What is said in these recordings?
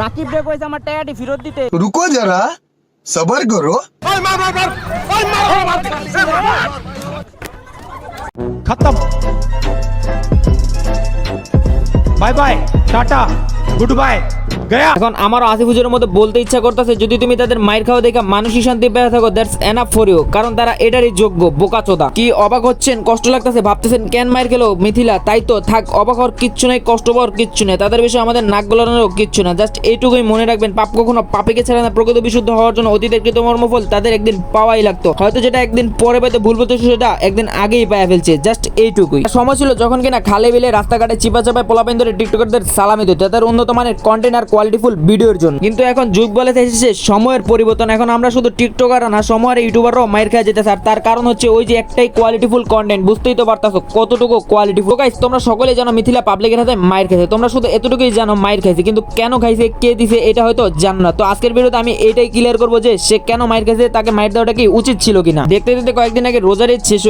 রাকিব রে কইছে আমার টাকাটি ফেরত দিতে। रुको जरा सबर करो। खत्म bye bye tata goodbye गया। এখন আমারও আসিফ হুজুরের মধ্যে বলতে ইচ্ছা করতেছে, যদি তুমি তাদের মাইর খাওয়া দেখা মানসিক শান্তি পেয়ে থাকো, দ্যাটস এনাফ ফর ইউ, কারণ তারা এটারই যোগ্য বোকাচোদা। কি অবাক হচ্ছেন, কষ্ট লাগতেছে, ভাবতেছেন কেন মাইর খেলো মিথিলা, তাই তো থাক, অবাক হওয়ার কিচ্ছু নেই, কষ্ট পাওয়ার কিচ্ছু নেই, তাদের বিষয়ে আমাদের নাক গলানোরও কিচ্ছু না। জাস্ট এইটুকুই মনে রাখবেন, পাপ কখনো পাপীকে ছেড়ে না, প্রকৃত বিশুদ্ধ হওয়ার জন্য অতীতের কৃতকর্মফল তাদের একদিন পাওয়াই লাগতো, হয়তো যেটা একদিন পরে পেতে ভুল বলতে সেটা একদিন আগেই পাওয়া ফেলছে। জাস্ট এইটুকুই। সময় ছিল যখন কিনা খালে বিলে রাস্তাঘাটে চিপা চাপায় পোলাপাইন ধরে টিকটকারদের সালামি দিত তাদের উন্নত মানের কন্টেন্ট আর কোয়ালিটিফুল ভিডিওর জন্য, কিন্তু এখন যুগ বলে এসেছে সময়ের পরিবর্তন। এখন আমরা শুধু টিকটকার না, সময়ের ইউটিউবাররাও মাইর খেয়ে যেতে স্যার, তার কারণ হচ্ছে ওই যে একটাই কোয়ালিটিফুল কন্টেন্ট। বুঝতেই তো পারতাছো কতটুকু কোয়ালিটিফুল। গাইস তোমরা সকলে জানো মিথিলা পাবলিকের হাতে মাইর খেয়েছে, তোমরা শুধু এতটুকুই জানো মাইর খাইছে, কিন্তু কেন খাইছে, কে দিছে, এটা হয়তো জানো না। তো আজকের ভিডিওতে আমি এটাই ক্লিয়ার করবো যে সে কেন মাইর খাইছে, তাকে মাইর দেওয়াটা কি উচিত ছিল কিনা। দেখতে দেখতে কয়েকদিন আগে রোজার ঈদ শেষ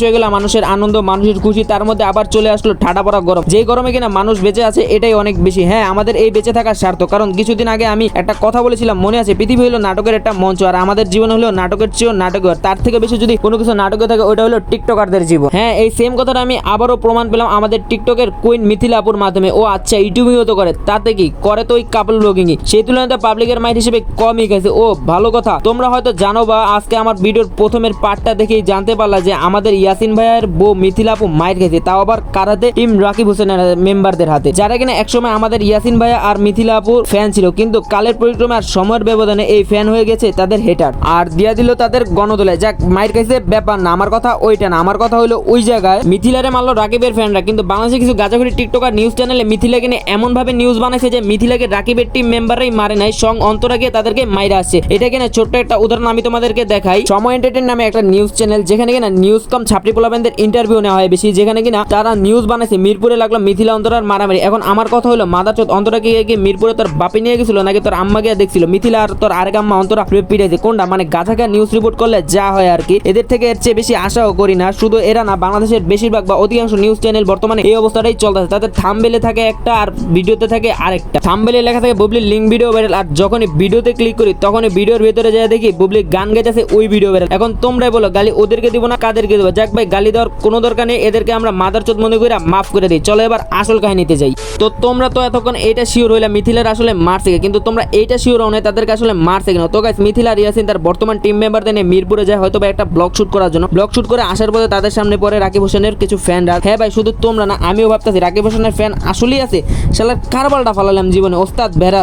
হয়ে গেল মানুষের আনন্দ, মানুষের খুশি, তার মধ্যে আবার চলে আসলো ঠাডা পড়া গরম। যেই গরমে কিনা মানুষ বেঁচে আছে এটাই অনেক বেশি। হ্যাঁ, আমাদের এই বেঁচে থাকার স্বার্থ, কারণ কিছুদিন আগে আমি একটা কথা বলেছিলাম, মনে আছে, পৃথিবী হলো নাটকের একটা মঞ্চ, আর আমাদের জীবন হলো নাটকের চেয়েও নাটকের, তার থেকে বেশি যদি কোনো কিছু নাটকে থাকে ওটা হলো টিকটকারদের জীবন। হ্যাঁ, এই সেম কথাটা আমি আবারও প্রমাণ পেলাম আমাদের টিকটকের কুইন মিথিলা আপুর মাধ্যমে। ও আচ্ছা ইউটিউবিংও তো করে, তাতে কি করে, তো ওই কাপল ব্লগিংই, সেই তুলনায় পাবলিকের মাইট হিসেবে কমই গেছে। ও ভালো কথা, তোমরা হয়তো জানো বা আজকে আমার ভিডিওর প্রথমের পার্টটা দেখেই জানতে পারলা যে আমাদের ইয়াসিন ভাইয়ের বউ মিথিলা আপু মাইট খেয়েছে, তাও আবার কারাতে টিম রাকিব হোসেনের মেম্বারদের হাতে, যারা কিনা একসময় আমাদের ইয়াসিন ভাইয়া আর মিথিলা আপুর ফ্যান ছিল, কিন্তু কালের পরিক্রমে আর সময়ের ব্যবধানে এই ফ্যান হয়ে গেছে তাদের হেটার, আর দিয়া দিল তাদের গণদোলায়। যাক, মাইর খাইছে ব্যাপার না, আমার কথা ওইটা না, আমার কথা হলো ওই জায়গায় মিথিলারে মারলো রাকিবের ফ্যানরা, কিন্তু বাংলাদেশে কিছু গাজাখুরি টিকটকার নিউজ চ্যানেলে মিথিলাকে নিয়ে এমন ভাবে নিউজ বানাইছে যে মিথিলাকে রাকিবের টিম মেম্বাররাই মারে নাই, সং অন্তরা গিয়ে তাদেরকে মাইরা আসছে। এটা কিনা ছোট্ট একটা উদাহরণ আমি তোমাদেরকে দেখাই। সময় এন্টারটেইন নামে একটা নিউজ চ্যানেল, যেখানে কিনা নিউজ কম ছাপড়ি পোলাপানদের ইন্টারভিউ নেওয়া হয় বেশি, যেখানে কিনা তারা নিউজ বানাইছে মিরপুরে লাগলো মিথিলা অন্তরার মারামারি। এখন আমার কথা হলো মাদারচোদ, অন্তরাকে গিয়ে মিরপুরে তোর বাপি নিয়ে গেছিল নাকি তোর আম্মা গিয়ে দেখছিল মিথিলা আর তোর আরেক আম্মা অন্তরা পিটাইছে, কোনটা? মানে গাছাকা নিউজ রিপোর্ট করলে যা হয় আর কি, এদের থেকে এর চেয়ে বেশি আশাও করি না। শুধু এরা না, বাংলাদেশের বেশিরভাগ বা অধিকাংশ নিউজ চ্যানেল বর্তমানে এই অবস্থাটাই চলতেছে, তাদের থাম্বনেলে থাকে একটা আর ভিডিওতে থাকে আরেকটা। থাম্বনেলে লেখা থাকে বুবলির লিঙ্ক ভিডিও ভাইরাল, আর যখনই ভিডিওতে ক্লিক করি তখনই ভিডিওর ভিতরে যায় দেখি বুবলি গান গাইতেছে, ওই ভিডিও ভাইরাল। এখন তোমরাই বলো গালি ওদেরকে দিব না কাদেরকে দেবো? যাক ভাই, গালি দেওয়ার কোনো দরকার নেই, এদেরকে আমরা মাদারচোদ মনে করে মাফ করে দিই। চলো এবার আসল কাহিনীতে যাই। তো তোমরা তো এতক্ষণ এইটা শিওর হইলা মিথিলার আসলে মারছে, কিন্তু তোমরা এইটা শিওর হও না তাদেরকে আসলে মারছে কিনা। তো গাইস, মিথিলা আর ইয়াসিন তার বর্তমান টিম মেম্বারদের নিয়ে মিরপুরে যায় হয়তো বা একটা ব্লগ শুট করার জন্য। ব্লগ শুট করে আসার পরে তাদের সামনে পড়ে রাকিব হোসেনের কিছু ফ্যানরা। হ্যাঁ ভাই, শুধু তোমরা না, আমিও ভাবতেছি রাকিব হোসেনের ফ্যান আসলেই আছে। শালার কারবালটা ফালালাম জীবনে, ওস্তাদ ভেড়া।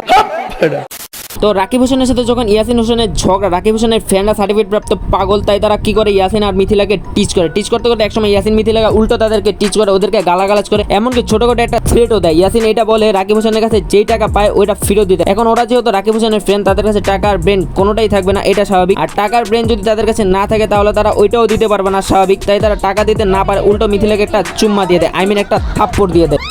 তো রাকিব হোসেনের সাথে যখন ইয়াসিন হোসেনের ঝগড়া, রাকিব হোসেনের ফ্যানরা সার্টিফিকেট প্রাপ্ত পাগল, তাই তারা কি করে ইয়াসিন আর মিথিলাকে টিচ করে। টিচ করতে করতে একসময় ইয়াসিন মিথিলাকে উল্টো তাদেরকে টিচ করে, ওদেরকে গালাগালাজ করে, এমনকি ছোটখাটো একটা থ্রেটও দেয়। ইয়াসিন এটা বলে রাকিব হোসেনের কাছে যেই টাকা পায় ওইটা ফেরত দিতে। এখন ওরা যেহেতু রাকিব হোসেনের ফ্রেন্ড, তাদের কাছে টাকার ব্রেন কোনোটাই থাকবে না, এটা স্বাভাবিক। আর টাকার ব্রেন যদি তাদের কাছে না থাকে তাহলে তারা ওইটাও দিতে পারবে না, স্বাভাবিক। তাই তারা টাকা দিতে না পারে, উল্টো মিথিলাকে একটা চুম্মা দিয়ে দেয়, একটা থাপ্পড় দিয়ে দেয়।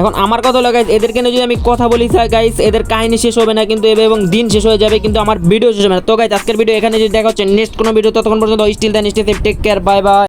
এখন আমার কথা হলো গাইস, এদেরকে নিয়ে যদি আমি কথা বলি গাইস, এদের কাহিনী শেষ হবে না কিন্তু, এবং দিন শেষ হয়ে যাবে কিন্তু আমার ভিডিও শেষ হবে না। তো গাইস, আজকের ভিডিও এখানে যদি দেখা হচ্ছে নেক্সট কোনো ভিডিও, ততক্ষণ পর্যন্ত still then stay safe, take care, bye by.